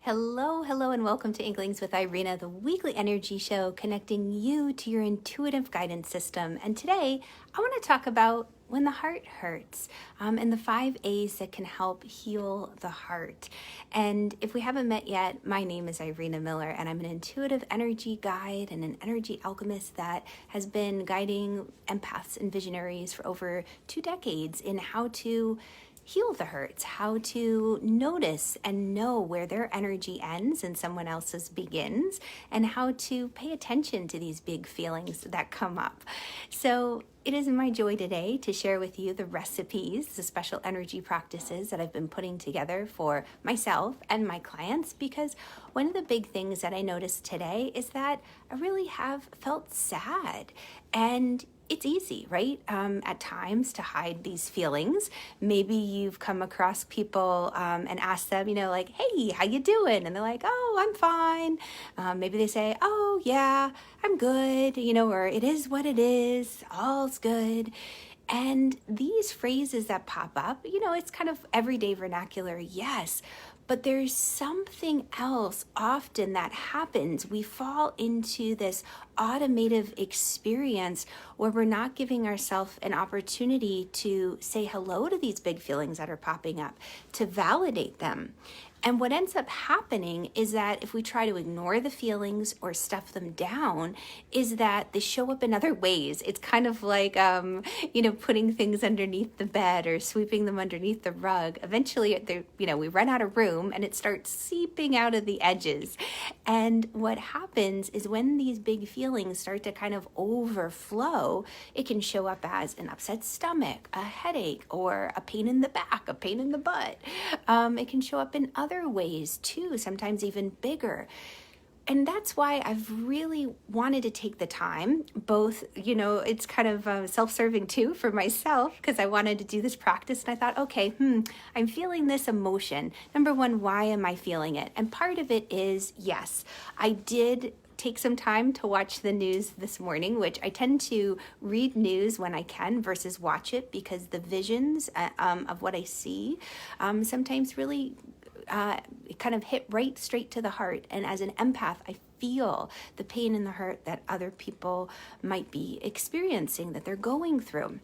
Hello, and welcome to Inklings with Irena, the weekly energy show connecting you to your intuitive guidance system. And today, I want to talk about when the heart hurts and the 5 A's that can help heal the heart. And if we haven't met yet, my name is Irena Miller, and I'm an intuitive energy guide and an energy alchemist that has been guiding empaths and visionaries for over 2 decades in how to heal the hurts, how to notice and know where their energy ends and someone else's begins, and how to pay attention to these big feelings that come up. So it is my joy today to share with you the recipes, the special energy practices that I've been putting together for myself and my clients, because one of the big things that I noticed today is that I really have felt sad. And it's easy, right? At times to hide these feelings. Maybe you've come across people and asked them, like, hey, how you doing? And they're like, oh, I'm fine. Maybe they say, oh, yeah, I'm good, or it is what it is, all's good. And these phrases that pop up, it's kind of everyday vernacular, yes. But there's something else often that happens. We fall into this automative experience where we're not giving ourselves an opportunity to say hello to these big feelings that are popping up, to validate them. And what ends up happening is that if we try to ignore the feelings or stuff them down, is that they show up in other ways. It's kind of like, putting things underneath the bed or sweeping them underneath the rug. Eventually, we run out of room and it starts seeping out of the edges. And what happens is when these big feelings start to kind of overflow, it can show up as an upset stomach, a headache, or a pain in the back, a pain in the butt. It can show up in other ways too, sometimes even bigger. And that's why I've really wanted to take the time, both, it's kind of self-serving too for myself, because I wanted to do this practice and I thought, okay, I'm feeling this emotion. Number one, why am I feeling it? And part of it is, yes, I did take some time to watch the news this morning, which I tend to read news when I can versus watch it, because the visions of what I see sometimes really kind of hit right straight to the heart. And as an empath, I feel the pain and the hurt that other people might be experiencing, that they're going through.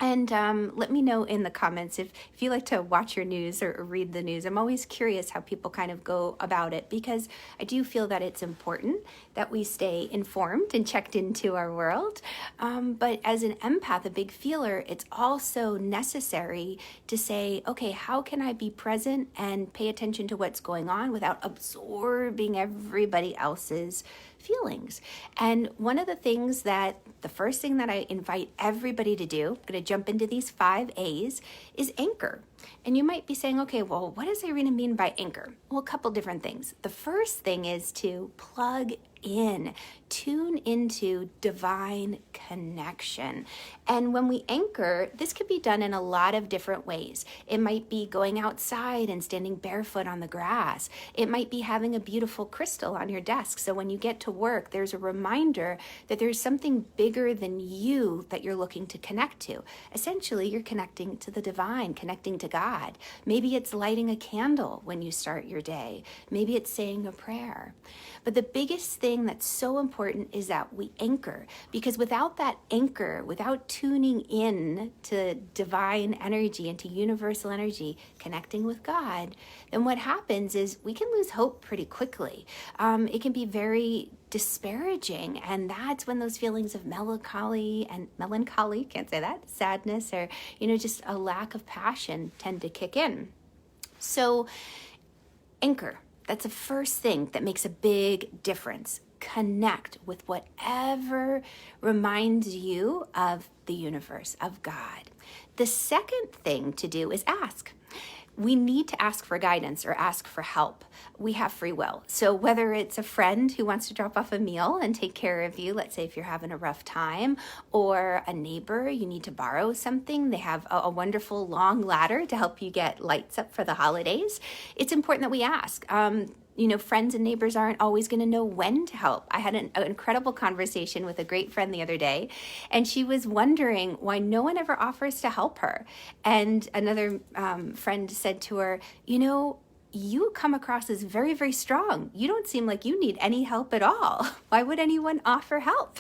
And let me know in the comments if you like to watch your news or read the news. I'm always curious how people kind of go about it, because I do feel that it's important that we stay informed and checked into our world. But as an empath, a big feeler, it's also necessary to say, okay, how can I be present and pay attention to what's going on without absorbing everybody else's feelings? And one of the things the first thing that I invite everybody to do, I'm going to jump into these 5 A's, is anchor. And you might be saying, okay, well, what does Irena mean by anchor? Well, a couple different things. The first thing is to plug in, tune into divine connection. And when we anchor, this could be done in a lot of different ways. It might be going outside and standing barefoot on the grass. It might be having a beautiful crystal on your desk, so when you get to work, there's a reminder that there's something bigger than you that you're looking to connect to. Essentially, you're connecting to the divine, connecting to God. Maybe it's lighting a candle when you start your day. Maybe it's saying a prayer. But the biggest thing that's so important is that we anchor, because without that anchor, without tuning in to divine energy and to universal energy, connecting with God, then what happens is we can lose hope pretty quickly. It can be very disparaging, and that's when those feelings of melancholy, can't say that, sadness, or just a lack of passion tend to kick in. So anchor, that's the first thing that makes a big difference. Connect with whatever reminds you of the universe, of God. The second thing to do is ask. We need to ask for guidance or ask for help. We have free will. So whether it's a friend who wants to drop off a meal and take care of you, let's say if you're having a rough time, or a neighbor, you need to borrow something. They have a wonderful long ladder to help you get lights up for the holidays. It's important that we ask. Friends and neighbors aren't always going to know when to help. I had an incredible conversation with a great friend the other day, and she was wondering why no one ever offers to help her. And another friend said to her, you come across as very, very strong. You don't seem like you need any help at all. Why would anyone offer help?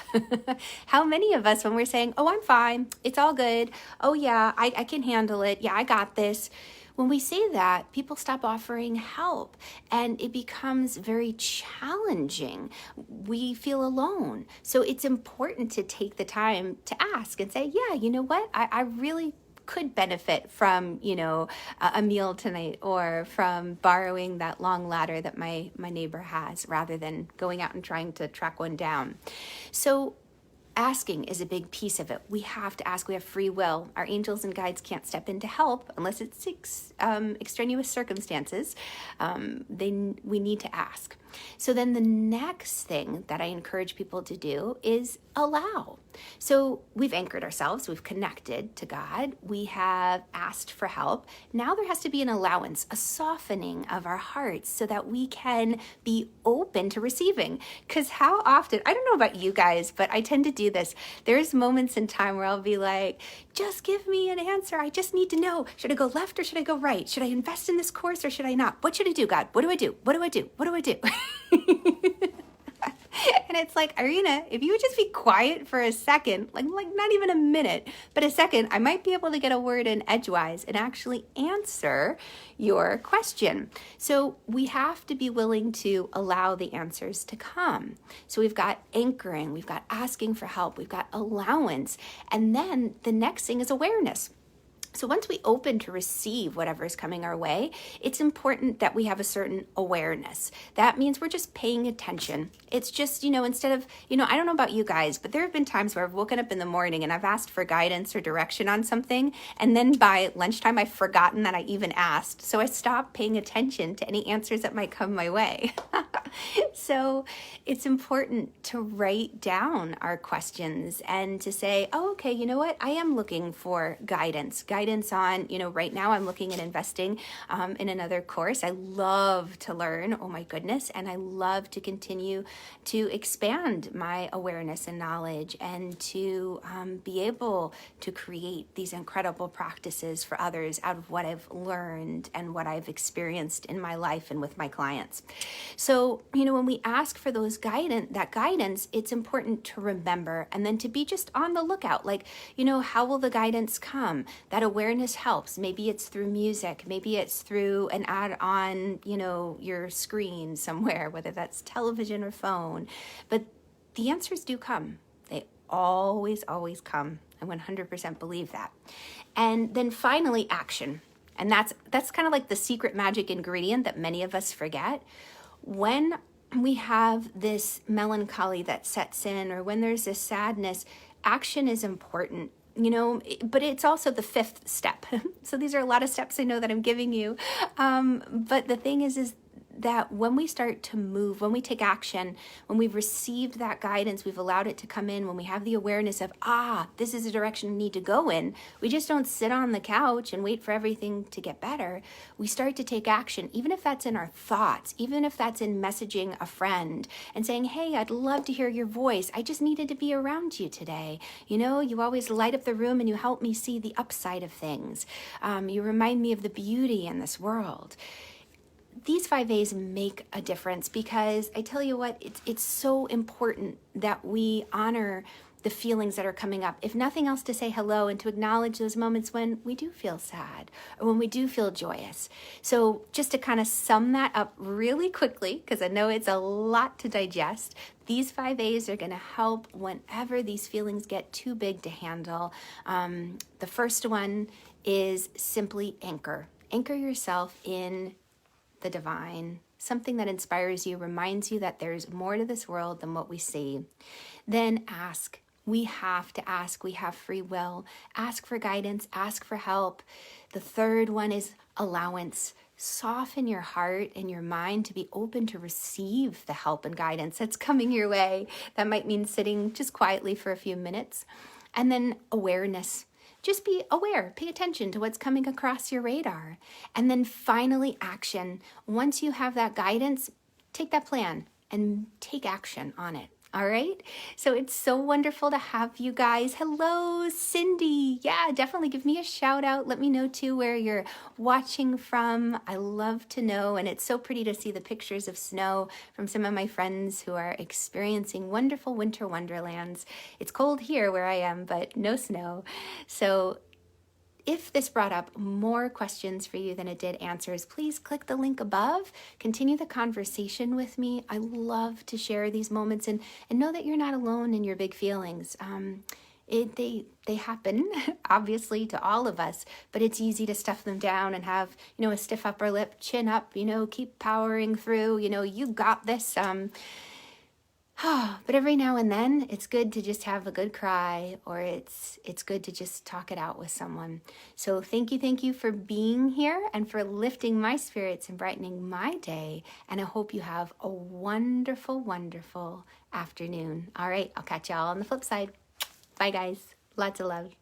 How many of us, when we're saying, oh, I'm fine, it's all good, oh yeah, I can handle it, yeah, I got this. When we say that, people stop offering help and it becomes very challenging. We feel alone. So it's important to take the time to ask and say, yeah, you know what? I really could benefit from, a meal tonight, or from borrowing that long ladder that my neighbor has, rather than going out and trying to track one down. So asking is a big piece of it. We have to ask. We have free will. Our angels and guides can't step in to help unless it's extraneous circumstances. We need to ask. So then the next thing that I encourage people to do is allow. So we've anchored ourselves, we've connected to God, we have asked for help. Now there has to be an allowance, a softening of our hearts so that we can be open to receiving. Because how often, I don't know about you guys, but I tend to do this. There's moments in time where I'll be like, just give me an answer. I just need to know, should I go left or should I go right? Should I invest in this course or should I not? What should I do, God? What do I do? What do I do? What do I do? And it's like, Irena, if you would just be quiet for a second, like not even a minute, but a second, I might be able to get a word in edgewise and actually answer your question. So we have to be willing to allow the answers to come. So we've got anchoring, we've got asking for help, we've got allowance, and then the next thing is awareness. So once we open to receive whatever is coming our way, it's important that we have a certain awareness. That means we're just paying attention. It's just, instead of, I don't know about you guys, but there have been times where I've woken up in the morning and I've asked for guidance or direction on something, and then by lunchtime I've forgotten that I even asked. So I stopped paying attention to any answers that might come my way. So it's important to write down our questions and to say, oh, okay, you know what? I am looking for guidance on, right now I'm looking at investing in another course. I love to learn, oh my goodness, and I love to continue to expand my awareness and knowledge and to be able to create these incredible practices for others out of what I've learned and what I've experienced in my life and with my clients. So, when we ask for that guidance, it's important to remember and then to be just on the lookout. Like, how will the guidance come? That awareness helps. Maybe it's through music. Maybe it's through an ad on, your screen somewhere, whether that's television or phone. But the answers do come. They always, always come. I 100% believe that. And then finally, action. And that's kind of like the secret magic ingredient that many of us forget. When we have this melancholy that sets in, or when there's this sadness, action is important. But it's also the fifth step. So these are a lot of steps I know that I'm giving you. But the thing is that when we start to move, when we take action, when we've received that guidance, we've allowed it to come in, when we have the awareness of, this is the direction we need to go in, we just don't sit on the couch and wait for everything to get better. We start to take action, even if that's in our thoughts, even if that's in messaging a friend and saying, hey, I'd love to hear your voice. I just needed to be around you today. You always light up the room and you help me see the upside of things. You remind me of the beauty in this world. These 5 A's make a difference because I tell you what, it's so important that we honor the feelings that are coming up. If nothing else, to say hello and to acknowledge those moments when we do feel sad or when we do feel joyous. So just to kind of sum that up really quickly, because I know it's a lot to digest, these 5 A's are going to help whenever these feelings get too big to handle. The first one is simply anchor. Anchor yourself in the divine, something that inspires you, reminds you that there's more to this world than what we see. Then ask. We have to ask. We have free will. Ask for guidance. Ask for help. The third one is allowance. Soften your heart and your mind to be open to receive the help and guidance that's coming your way. That might mean sitting just quietly for a few minutes. And then awareness. Just be aware, pay attention to what's coming across your radar. And then finally, action. Once you have that guidance, take that plan and take action on it. All right. So it's so wonderful to have you guys. Hello, Cindy. Yeah, definitely give me a shout out. Let me know too where you're watching from. I love to know. And it's so pretty to see the pictures of snow from some of my friends who are experiencing wonderful winter wonderlands. It's cold here where I am, but no snow. So if this brought up more questions for you than it did answers, please click the link above. Continue the conversation with me. I love to share these moments and know that you're not alone in your big feelings. They happen, obviously, to all of us, but it's easy to stuff them down and have, a stiff upper lip, chin up, keep powering through, you got this. But every now and then, it's good to just have a good cry, or it's good to just talk it out with someone. So thank you for being here and for lifting my spirits and brightening my day. And I hope you have a wonderful, wonderful afternoon. All right, I'll catch y'all on the flip side. Bye, guys. Lots of love.